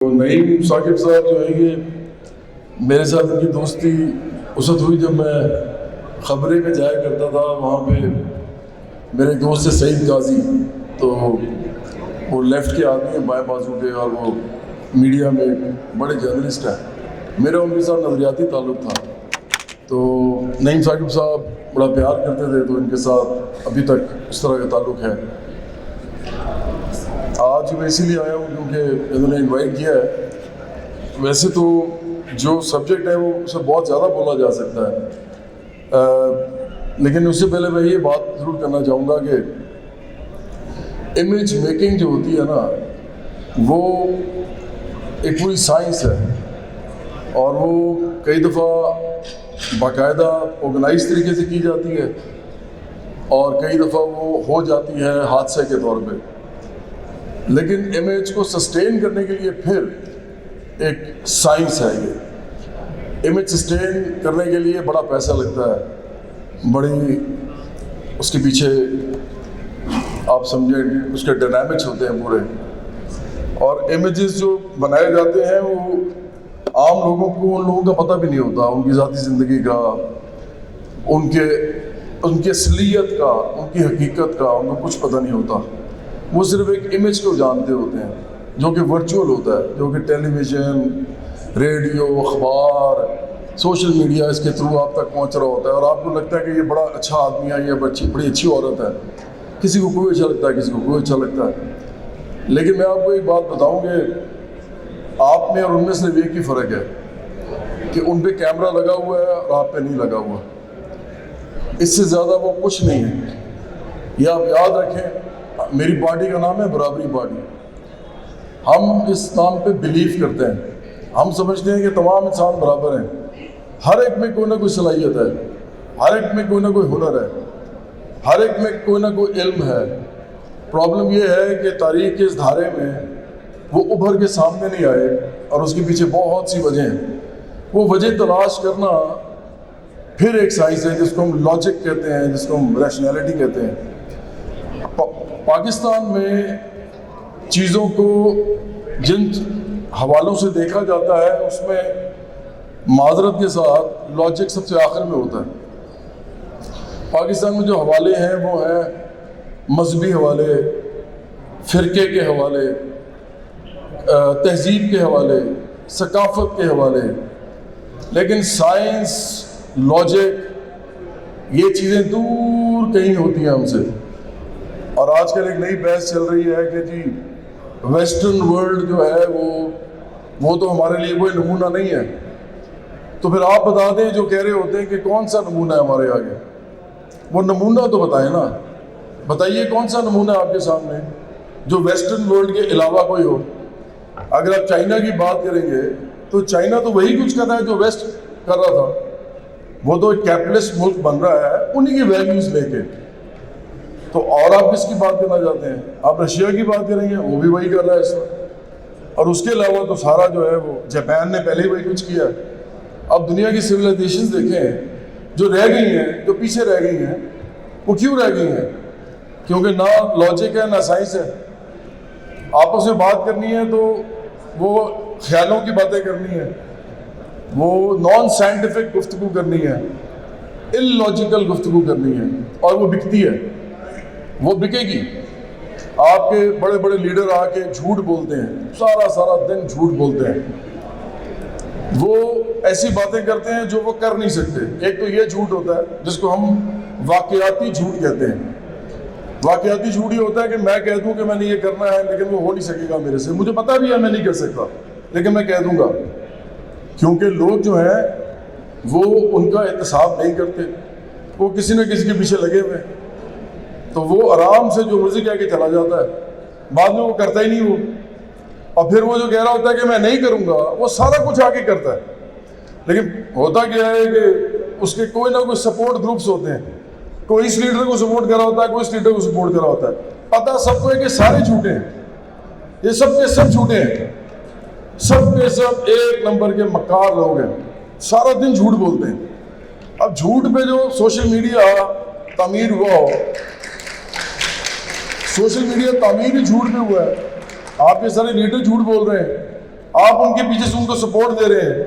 تو نعیم ثاقب صاحب جو ہیں یہ میرے ساتھ ان کی دوستی اس وقت ہوئی جب میں خبریں میں جایا کرتا تھا. وہاں پہ میرے دوست ہے سعید قاضی, تو وہ لیفٹ کے آدمی ہیں, بائیں بازو کے, اور وہ میڈیا میں بڑے جرنلسٹ ہیں. میرا ان کے ساتھ نظریاتی تعلق تھا. تو نعیم ثاقب صاحب بڑا پیار کرتے تھے, تو ان کے ساتھ ابھی تک اس طرح کا تعلق ہے. آج میں اسی لیے آیا ہوں کیونکہ انہوں نے انوائٹ کیا ہے. ویسے تو جو سبجیکٹ ہے وہ اسے بہت زیادہ بولا جا سکتا ہے, لیکن اس سے پہلے میں یہ بات ضرور کرنا چاہوں گا کہ امیج میکنگ جو ہوتی ہے نا, وہ ایک پوری سائنس ہے, اور وہ کئی دفعہ باقاعدہ آرگنائز طریقے سے کی جاتی ہے, اور کئی دفعہ وہ ہو جاتی ہے حادثے کے طور پہ. لیکن امیج کو سسٹین کرنے کے لیے پھر ایک سائنس ہے. یہ امیج سسٹین کرنے کے لیے بڑا پیسہ لگتا ہے, بڑی اس کے پیچھے آپ سمجھیں اس کے ڈائنامکس ہوتے ہیں پورے. اور امیجز جو بنائے جاتے ہیں وہ عام لوگوں کو, ان لوگوں کا پتہ بھی نہیں ہوتا ان کی ذاتی زندگی کا, ان کی اصلیت کا, ان کی حقیقت کا ان کو کچھ پتہ نہیں ہوتا. وہ صرف ایک امیج کو جانتے ہوتے ہیں جو کہ ورچوئل ہوتا ہے, جو کہ ٹیلی ویژن, ریڈیو, اخبار, سوشل میڈیا اس کے تھرو آپ تک پہنچ رہا ہوتا ہے. اور آپ کو لگتا ہے کہ یہ بڑا اچھا آدمی ہے, یہ بڑی اچھی عورت ہے. کسی کو کوئی اچھا لگتا ہے, کسی کو کوئی اچھا لگتا ہے. لیکن میں آپ کو ایک بات بتاؤں کہ آپ میں اور ان میں صرف ایک ہی فرق ہے کہ ان پہ کیمرہ لگا ہوا ہے اور آپ پہ نہیں لگا ہوا. اس سے زیادہ وہ کچھ نہیں ہے. یہ آپ یاد رکھیں, میری پارٹی کا نام ہے برابری پارٹی. ہم اس نام پہ بلیو کرتے ہیں. ہم سمجھتے ہیں کہ تمام انسان برابر ہیں, ہر ایک میں کوئی نہ کوئی صلاحیت ہے, ہر ایک میں کوئی نہ کوئی ہنر ہے, ہر ایک میں کوئی نہ کوئی علم ہے. پرابلم یہ ہے کہ تاریخ کے اس دھارے میں وہ ابھر کے سامنے نہیں آئے, اور اس کے پیچھے بہت سی وجہیں ہیں. وہ وجہ تلاش کرنا پھر ایک سائنس ہے جس کو ہم لاجک کہتے ہیں, جس کو ہم ریشنلٹی کہتے ہیں. پاکستان میں چیزوں کو جن حوالوں سے دیکھا جاتا ہے اس میں معذرت کے ساتھ لاجک سب سے آخر میں ہوتا ہے. پاکستان میں جو حوالے ہیں وہ ہیں مذہبی حوالے, فرقے کے حوالے, تہذیب کے حوالے, ثقافت کے حوالے. لیکن سائنس, لاجک, یہ چیزیں دور کہیں ہوتی ہیں ہم سے. اور آج کل ایک نئی بحث چل رہی ہے کہ جی ویسٹرن ورلڈ جو ہے وہ تو ہمارے لیے کوئی نمونہ نہیں ہے. تو پھر آپ بتا دیں, جو کہہ رہے ہوتے ہیں کہ کون سا نمونہ ہے ہمارے آگے, وہ نمونہ تو بتائیں نا. بتائیے کون سا نمونہ ہے آپ کے سامنے جو ویسٹرن ورلڈ کے علاوہ کوئی ہو. اگر آپ چائنا کی بات کریں گے تو چائنا تو وہی کچھ کر رہا ہے جو ویسٹ کر رہا تھا. وہ تو ایک کیپٹلسٹ ملک بن رہا ہے انہی کی ویلیوز لے کے. تو اور آپ کس کی بات کرنا چاہتے ہیں؟ آپ رشیا کی بات کریں گے, وہ بھی وہی کر رہا ہے اس وقت. اور اس کے علاوہ تو سارا جو ہے وہ جاپان نے پہلے ہی وہی کچھ کیا. اب دنیا کی سویلائزیشنز دیکھیں جو رہ گئی ہیں, جو پیچھے رہ گئی ہیں, وہ کیوں رہ گئی ہیں؟ کیونکہ نہ لاجک ہے نہ سائنس ہے. آپس میں بات کرنی ہے تو وہ خیالوں کی باتیں کرنی ہے, وہ نان سائنٹیفک گفتگو کرنی ہے, ان لاجیکل گفتگو کرنی ہے, اور وہ بکتی ہے, وہ بکے گی. آپ کے بڑے بڑے لیڈر آ کے جھوٹ بولتے ہیں, سارا دن جھوٹ بولتے ہیں. وہ ایسی باتیں کرتے ہیں جو وہ کر نہیں سکتے. ایک تو یہ جھوٹ ہوتا ہے جس کو ہم واقعاتی جھوٹ کہتے ہیں. واقعاتی جھوٹ یہ ہوتا ہے کہ میں کہہ دوں کہ میں نے یہ کرنا ہے لیکن وہ ہو نہیں سکے گا میرے سے. مجھے پتہ بھی ہے میں نہیں کر سکتا لیکن میں کہہ دوں گا. کیونکہ لوگ جو ہیں وہ ان کا احتساب نہیں کرتے, وہ کسی نہ کسی کے پیچھے لگے ہوئے. تو وہ آرام سے جو مرضی کہہ کے چلا جاتا ہے, بعد میں وہ کرتا ہی نہیں. وہ اور پھر وہ جو کہہ رہا ہوتا ہے کہ میں نہیں کروں گا, وہ سارا کچھ آ کے کرتا ہے. لیکن ہوتا کیا ہے کہ اس کے کوئی نہ کوئی سپورٹ گروپس ہوتے ہیں. کوئی اس لیڈر کو سپورٹ کر رہا ہوتا ہے, کوئی اس لیڈر کو سپورٹ کر رہا ہوتا ہے. پتہ سب کو ہے کہ سارے جھوٹے ہیں, یہ سب کے سب جھوٹے ہیں, سب کے سب ایک نمبر کے مکار لوگ ہیں, سارا دن جھوٹ بولتے ہیں. اب جھوٹ پہ جو سوشل میڈیا تعمیر ہوا ہو, سوشل میڈیا تعمیر ہی جھوٹ پہ ہوا ہے. آپ کے سارے لیڈر جھوٹ بول رہے ہیں, آپ ان کے پیچھے سے ان کو سپورٹ دے رہے ہیں.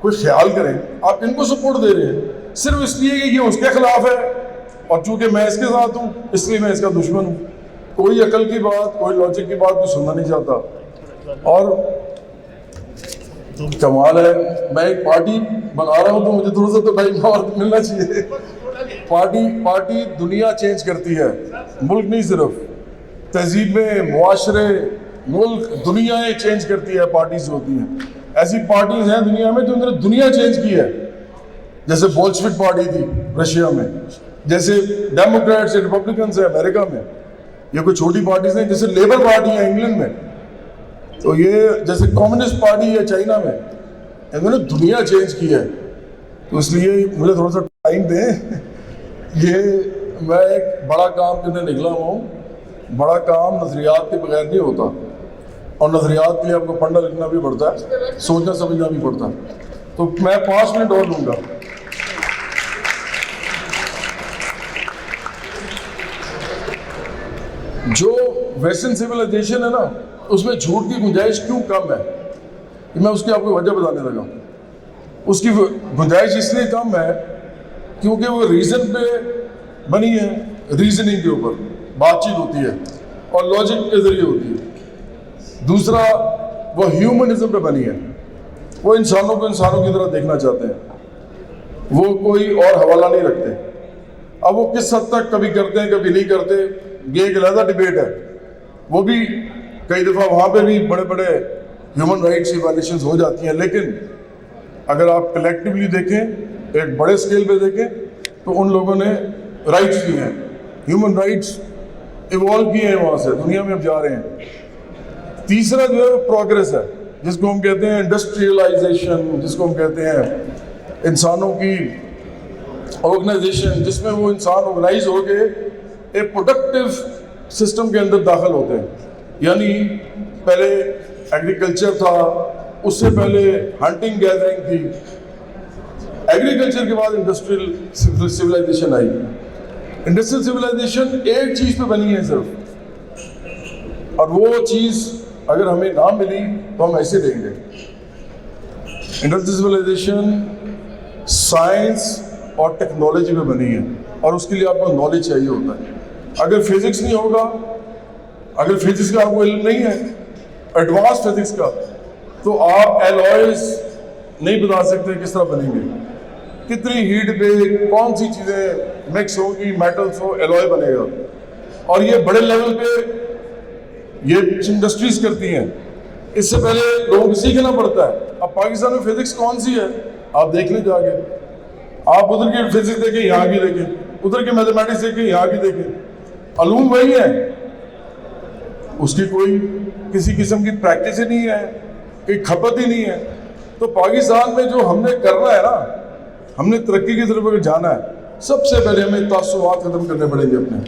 کوئی خیال کریں, آپ ان کو سپورٹ دے رہے ہیں صرف اس لیے کہ یہ اس کے خلاف ہے اور چونکہ میں اس کے ساتھ ہوں اس لیے میں اس کا دشمن ہوں. کوئی عقل کی بات, کوئی لاجک کی بات کوئی سننا نہیں چاہتا. اور کمال ہے, میں ایک پارٹی بنا رہا ہوں تو مجھے تھوڑا سا تو بھائی اور ملنا چاہیے. پارٹی دنیا چینج کرتی ہے, ملک نہیں صرف. تہذیب میں, معاشرے, ملک, دنیا چینج کرتی ہے پارٹیز ہوتی ہیں. ایسی پارٹیز ہیں دنیا میں جو انہوں نے دنیا چینج کی ہے, جیسے بولشوک پارٹی تھی رشیا میں, جیسے ڈیموکریٹس ریپبلکنس ہیں امریکہ میں. یہ کوئی چھوٹی پارٹیز نہیں. جیسے لیبر پارٹی ہے انگلینڈ میں, تو یہ جیسے کمیونسٹ پارٹی ہے چائنا میں. انہوں نے دنیا چینج کی ہے. تو اس لیے مجھے تھوڑا سا ٹائم دیں. یہ میں ایک بڑا کام کرنے نکلا ہوں. بڑا کام نظریات کے بغیر نہیں ہوتا, اور نظریات کے لیے آپ کو پڑھنا لکھنا بھی پڑتا ہے, سوچنا سمجھنا بھی پڑتا ہے. تو میں 5 منٹ اور لوں گا. جو ویسٹرن سویلائزیشن ہے نا, اس میں جھوٹ کی گنجائش کیوں کم ہے, میں اس کی آپ کو وجہ بتانے لگا. اس کی گنجائش اس لیے کم ہے کیونکہ وہ ریزن پہ بنی ہے, ریزننگ کے اوپر بات چیت ہوتی ہے اور لاجک کے ذریعے ہوتی ہے. دوسرا وہ ہیومنزم پہ بنی ہے, وہ انسانوں کو انسانوں کی طرح دیکھنا چاہتے ہیں, وہ کوئی اور حوالہ نہیں رکھتے. اب وہ کس حد تک کبھی کرتے ہیں کبھی نہیں کرتے, یہ ایک علیحدہ ڈبیٹ ہے. وہ بھی کئی دفعہ وہاں پہ بھی بڑے بڑے ہیومن رائٹس کی وائلیشنز ہو جاتی ہیں. لیکن اگر آپ کلیکٹیولی دیکھیں, ایک بڑے اسکیل پہ دیکھیں, تو ان لوگوں نے رائٹس کی ہیں, ہیومن رائٹس ایوالو کیے ہیں وہاں سے, دنیا میں اب جا رہے ہیں. تیسرا جو ہے پروگریس ہے, جس کو ہم کہتے ہیں انڈسٹریلائزیشن, جس کو ہم کہتے ہیں انسانوں کی آرگنائزیشن, جس میں وہ انسان آرگنائز ہو کے ایک پروڈکٹیو سسٹم کے اندر داخل ہوتے ہیں. یعنی پہلے ایگریکلچر تھا, اس سے پہلے ہنٹنگ گیدرنگ تھی, ایگریکلچر کے بعد انڈسٹریل سویلائزیشن آئی. انڈسٹریل سویلائزیشن ایک چیز پہ بنی ہے صرف, اور وہ چیز اگر ہمیں نہ ملی تو ہم ایسے دیں گے. انڈسٹریل سویلائزیشن سائنس اور ٹیکنالوجی پہ بنی ہے, اور اس کے لیے آپ کو نالج چاہیے ہوتا ہے. اگر فزکس نہیں ہوگا, اگر فزکس کا آپ کو علم نہیں ہے, ایڈوانس فزکس کا, تو آپ ایلوائز نہیں بتا سکتے کس طرح بنیں گے, کتنی ہیٹ پہ کون سی چیزیں مکس ہوگی, میٹلس ہو, ایلوائے بنے گا. اور یہ بڑے لیول پہ یہ انڈسٹریز کرتی ہیں. اس سے پہلے لوگوں کو سیکھنا پڑتا ہے. اب پاکستان میں فزکس کون سی ہے آپ دیکھ لیں جا کے, آپ ادھر کی فزکس دیکھیں, یہاں کی دیکھیں, ادھر کے میتھمیٹکس دیکھیں, یہاں کی دیکھیں, علوم وہی ہے, اس کی کوئی کسی قسم کی پریکٹس ہی نہیں ہے, کوئی کھپت ہی نہیں ہے. تو پاکستان میں جو ہم نے کرنا ہے نا, ہم نے ترقی کی طرف اگر جانا ہے, سب سے پہلے ہمیں تعصبات ختم کرنے پڑیں گے اپنے.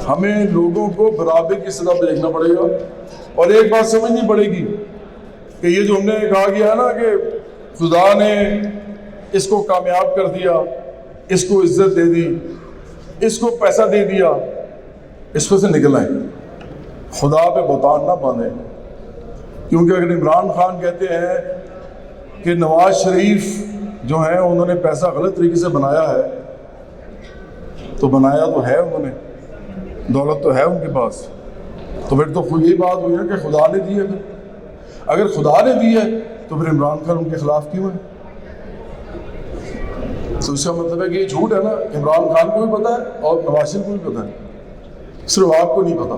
ہمیں لوگوں کو برابری کی سطح پہ دیکھنا پڑے گا. اور ایک بات سمجھنی پڑے گی کہ یہ جو ہم نے کہا گیا ہے نا کہ خدا نے اس کو کامیاب کر دیا, اس کو عزت دے دی, اس کو پیسہ دے دیا, اس کو سے نکل آئیں. خدا پہ بہتان نہ باندھیں. کیونکہ اگر عمران خان کہتے ہیں کہ نواز شریف جو ہیں انہوں نے پیسہ غلط طریقے سے بنایا ہے, تو بنایا تو ہے انہوں نے, دولت تو ہے ان کے پاس, تو پھر تو یہی بات ہوئی ہے کہ خدا نے دی ہے. اگر خدا نے دی ہے تو پھر عمران خان ان کے خلاف کیوں ہے؟ تو اس کا مطلب ہے کہ یہ جھوٹ ہے نا. عمران خان کو بھی پتہ ہے اور نواز شریف کو بھی پتہ ہے, صرف آپ کو نہیں پتہ,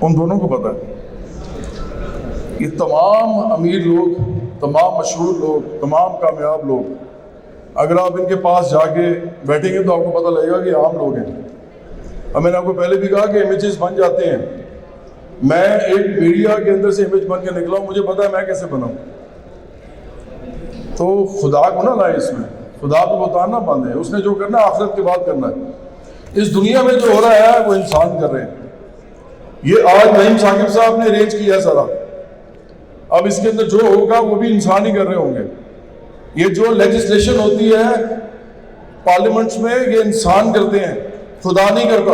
ان دونوں کو پتہ ہے. یہ تمام امیر لوگ, تمام مشہور لوگ, تمام کامیاب لوگ, اگر آپ ان کے پاس جا کے بیٹھیں گے تو آپ کو پتہ لگے گا کہ عام لوگ ہیں. اور میں نے آپ کو پہلے بھی کہا کہ امیجز بن جاتے ہیں. میں ایک میڈیا کے اندر سے امیج بن کے نکلا ہوں, مجھے پتا ہے میں کیسے بنا ہوں. تو خدا کو نہ لائیں اس میں, خدا پہ بہتان نہ باندھیں. اس نے جو کرنا ہے آخرت کے بعد کرنا ہے. اس دنیا میں جو ہو رہا ہے وہ انسان کر رہے ہیں. یہ آج نعیم ثاقب صاحب نے ارینج کیا ہے سارا, اب اس کے اندر جو ہوگا وہ بھی انسان ہی کر رہے ہوں گے. یہ جو لیجسلیشن ہوتی ہے پارلیمنٹس میں, یہ انسان کرتے ہیں, خدا نہیں کرتا.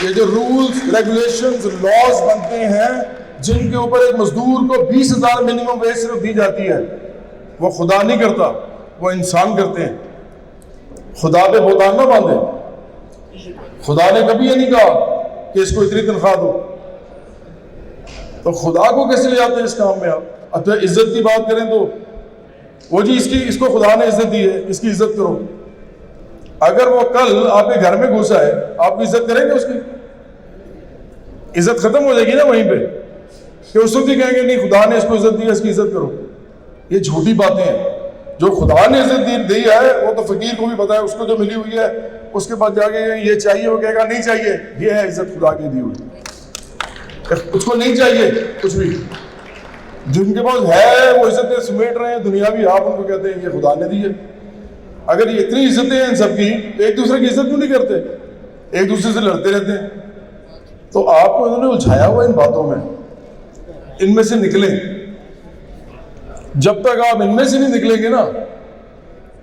یہ جو رولز ریگولیشنز لاز بنتے ہیں جن کے اوپر ایک مزدور کو 20,000 منیمم ویج صرف دی جاتی ہے، وہ خدا نہیں کرتا، وہ انسان کرتے ہیں. خدا پہ بہتان نہ باندھے. خدا نے کبھی یہ نہیں کہا کہ اس کو اتنی تنخواہ دو. تو خدا کو کیسے لے آتے ہیں اس کام میں آپ؟ اب تو عزت کی بات کریں تو وہ جی اس کو خدا نے عزت دی ہے، اس کی عزت کرو. اگر وہ کل آپ کے گھر میں گھسا ہے، آپ کی عزت کریں گے؟ اس کی عزت ختم ہو جائے گی نا وہیں پہ، کہ اس وقت ہی کہیں گے نہیں خدا نے اس کو عزت دی ہے، اس کی عزت کرو. یہ جھوٹی باتیں ہیں. جو خدا نے عزت دی ہے وہ تو فقیر کو بھی پتا ہے، اس کو جو ملی ہوئی ہے. اس کے بعد جا کے یہ چاہیے، وہ کہے گا نہیں چاہیے. یہ ہے عزت خدا کی دی ہوئی. اس کو نہیں چاہیے کچھ بھی. جن کے پاس ہے وہ عزتیں سمیٹ رہے ہیں دنیاوی، آپ ان کو کہتے ہیں یہ خدا نے دی ہے. اگر یہ اتنی عزتیں ہیں ان سب کی تو ایک دوسرے کی عزت کیوں نہیں کرتے؟ ایک دوسرے سے لڑتے رہتے ہیں. تو آپ کو انہوں نے الجھایا ہوا ان باتوں میں. ان میں سے نکلیں. جب تک آپ ان میں سے نہیں نکلیں گے نا،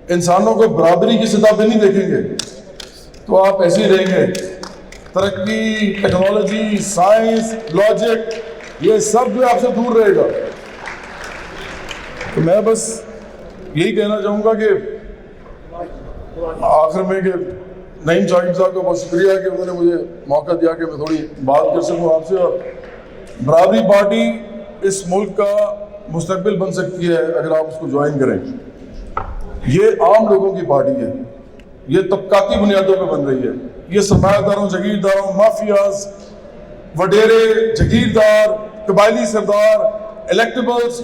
انسانوں کو برابری کی سطح پہ نہیں دیکھیں گے، تو آپ ایسے ہی رہیں گے. ترقی، ٹیکنالوجی، سائنس، لاجک، یہ سب جو آپ سے دور رہے گا. تو میں بس یہی کہنا چاہوں گا کہ آخر میں کہ نعیم شاکر صاحب کا بہت شکریہ کہ انہوں نے مجھے موقع دیا کہ میں تھوڑی بات کر سکوں آپ سے. اور برابری پارٹی اس ملک کا مستقبل بن سکتی ہے اگر آپ اس کو جوائن کریں. یہ عام لوگوں کی پارٹی ہے، یہ طبقاتی بنیادوں پہ بن رہی ہے. یہ سرمایہ داروں، جگیرداروں، مافیاز، وڈیرے، جگیردار، قبائلی سردار، الیکٹیبلز،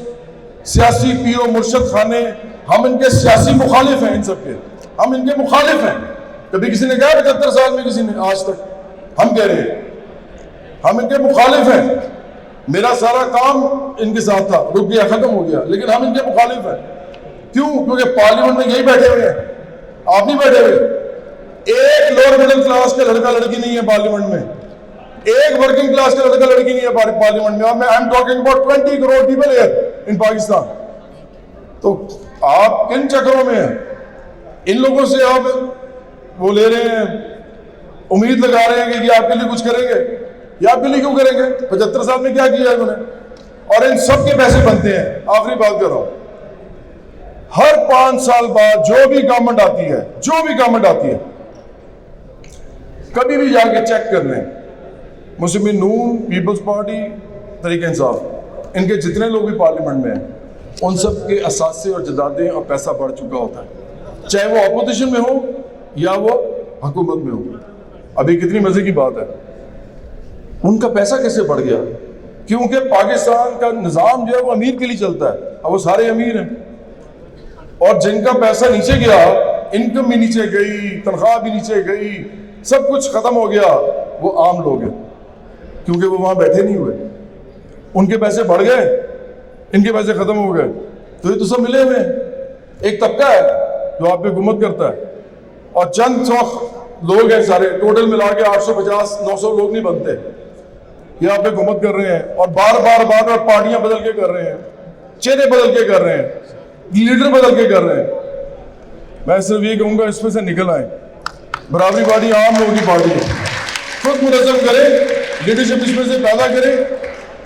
سیاسی پیر و مرشد خانے، ہم ان کے سیاسی مخالف ہیں. ان سب کے ہم ان کے مخالف ہیں. کبھی کسی نے کہا 75 سال میں کسی نے آج تک؟ ہم کہہ رہے ہیں ہم ان کے مخالف ہیں. میرا سارا کام ان کے ساتھ تھا، رک گیا، ختم ہو گیا، لیکن ہم ان کے مخالف ہیں. کیوں؟ کیونکہ پارلیمنٹ میں یہی بیٹھے ہوئے ہیں، آپ نہیں بیٹھے ہوئے. ایک لوور مڈل کلاس کا لڑکا لڑکی نہیں ہے پارلیمنٹ میں، ایک ورکنگ کلاس کا لڑکا لڑکی نہیں ہے پارلیمنٹ میں. اور میں I am talking about 20 crore people here in Pakistan. تو آپ کن چکروں میں ہیں؟ ان لوگوں سے آپ وہ لے رہے ہیں، امید لگا رہے ہیں کہ یہ آپ کے لیے کچھ کریں گے. یہ آپ کے لیے کیوں کریں گے؟ 75 سال میں کیا کیا ہے انہوں نے؟ اور ان سب کے پیسے بنتے ہیں. آخری بات کر رہا ہوں، ہر 5 سال بعد جو بھی گورنمنٹ آتی ہے کبھی بھی جا کے چیک کر لیں، مسلم نون، پیپلز پارٹی، تحریک انصاف، ان کے جتنے لوگ بھی پارلیمنٹ میں ہیں ان سب کے اثاثے اور جائیدادیں اور پیسہ بڑھ چکا ہوتا ہے، چاہے وہ اپوزیشن میں ہو یا وہ حکومت میں ہو. ابھی کتنی مزے کی بات ہے، ان کا پیسہ کیسے بڑھ گیا؟ کیونکہ پاکستان کا نظام جو ہے وہ امیر کے لیے چلتا ہے، اور وہ سارے امیر ہیں. اور جن کا پیسہ نیچے گیا، انکم بھی نیچے گئی، تنخواہ بھی نیچے گئی، سب کچھ ختم ہو گیا، وہ عام لوگ ہیں. کیونکہ وہ وہاں بیٹھے نہیں ہوئے، ان کے پیسے بڑھ گئے، ان کے پیسے ختم ہو گئے. تو یہ تو سب ملے ہوئے ہیں. ایک طبقہ ہے جو آپ پہ حکومت کرتا ہے، اور چند سو لوگ ہیں، سارے ٹوٹل ملا کے 850 900 لوگ نہیں بنتے، یہ آپ پہ حکومت کر رہے ہیں. اور بار بار پارٹیاں بدل کے کر رہے ہیں، چہرے بدل کے کر رہے ہیں، لیڈر بدل کے کر رہے ہیں. میں صرف یہ کہوں گا اس میں سے نکل آئیں. برابری پارٹی عام لوگوں کی پارٹی ہے. خود منظم کریں، لیڈرشپ اس میں سے پیدا کریں.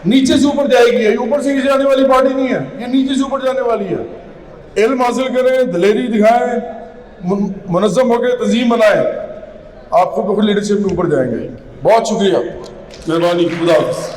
نیچے سے اوپر جائے گی، یہ اوپر سے نیچے جانے والی پارٹی نہیں ہے، یہ نیچے سے اوپر جانے والی ہے. علم حاصل کریں، دلیری دکھائیں، منظم ہو کے تنظیم بنائیں، آپ خود بخود لیڈرشپ میں اوپر جائیں گے. بہت شکریہ، مہربانی. خدا حافظ.